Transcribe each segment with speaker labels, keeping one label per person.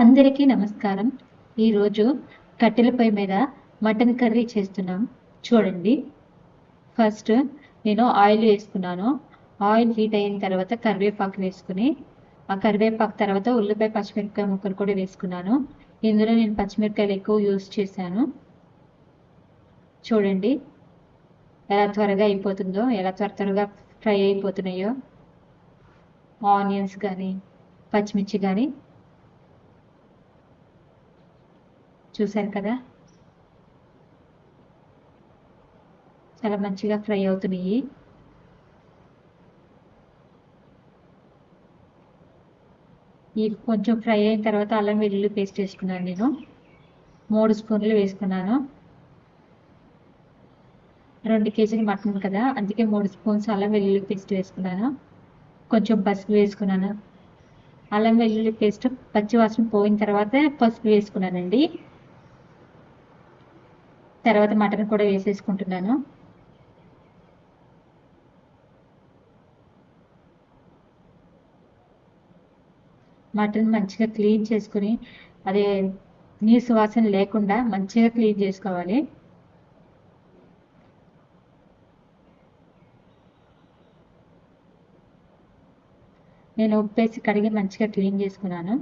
Speaker 1: అందరికీ నమస్కారం. ఈరోజు కట్టెల పొయ్యి మీద మటన్ కర్రీ చేస్తున్నాం. చూడండి. ఫస్ట్ నేను ఆయిల్ వేసుకున్నాను. ఆయిల్ హీట్ అయిన తర్వాత కరివేపాకు వేసుకుని, ఆ కరివేపాకు తర్వాత ఉల్లిపాయ పచ్చిమిరపకాయ ముక్కలు కూడా వేసుకున్నాను. ఇందులో నేను పచ్చిమిరపకాయలు ఎక్కువ యూజ్ చేశాను. చూడండి ఎలా త్వరగా అయిపోతుందో, ఎలా త్వరగా ఫ్రై అయిపోతున్నాయో ఆనియన్స్ కానీ పచ్చిమిర్చి కానీ. చూశారు కదా, చాలా మంచిగా ఫ్రై అవుతున్నాయి. ఈ కొంచెం ఫ్రై అయిన తర్వాత అల్లం వెల్లుల్లి పేస్ట్ వేసుకున్నాను. నేను 3 స్పూన్లు వేసుకున్నాను. 2 కేజీలు మటన్ కదా, అందుకే 3 స్పూన్స్ అల్లం వెల్లుల్లి పేస్ట్ వేసుకున్నాను. కొంచెం పసుపు వేసుకున్నాను. అల్లం వెల్లుల్లి పేస్ట్ పచ్చివాసన పోయిన తర్వాత పసుపు వేసుకున్నానండి. తర్వాత మటన్ కూడా వేసేసుకుంటున్నాను. మటన్ మంచిగా క్లీన్ చేసుకుని, అదే నీసు వాసన లేకుండా మంచిగా క్లీన్ చేసుకోవాలి. నేను ఉప్పేసి కడిగి మంచిగా క్లీన్ చేసుకున్నాను.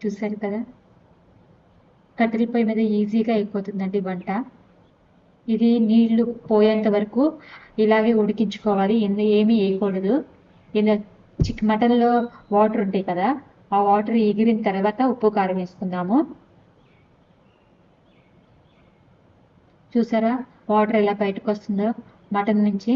Speaker 1: చూసారు కదా, కట్టెల పొయ్యి మీద ఈజీగా అయిపోతుందండి వంట. ఇది నీళ్లు పోయేంత వరకు ఇలాగే ఉడికించుకోవాలి. ఏమీ వేయకూడదు. మటన్లో వాటర్ ఉంటాయి కదా, ఆ వాటర్ ఎగిరిన తర్వాత ఉప్పు కారం వేసుకుందాము. చూసారా వాటర్ ఎలా బయటకు వస్తుందో మటన్ నుంచి.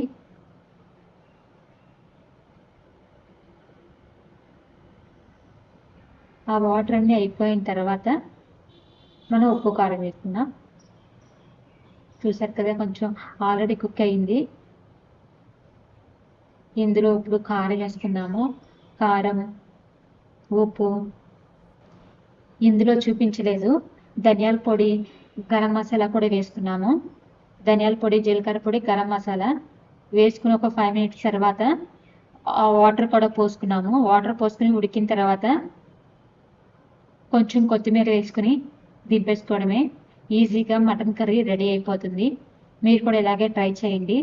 Speaker 1: ఆ వాటర్ అన్నీ అయిపోయిన తర్వాత మనం ఉప్పు కారం వేసుకుందాం. చూసారు కదా, కొంచెం ఆల్రెడీ కుక్ అయింది. ఇందులో ఇప్పుడు కారం వేసుకున్నాము. కారం, ఉప్పు, ఇందులో చూపించలేదు ధనియాల పొడి, గరం మసాలా కూడా వేసుకున్నాము. ధనియాల పొడి, జీలకర్ర పొడి, గరం మసాలా వేసుకుని ఒక 5 మినిట్స్ తర్వాత ఆ వాటర్ కూడా పోసుకున్నాము. వాటర్ పోసుకుని ఉడికిన తర్వాత కొంచెం కొత్తిమీర వేసుకుని దింపేసుకోవడమే. ఈజీగా మటన్ కర్రీ రెడీ అయిపోతుంది. మీరు కూడా ఇలాగే ట్రై చేయండి.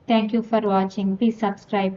Speaker 1: Thank you for watching. Please subscribe.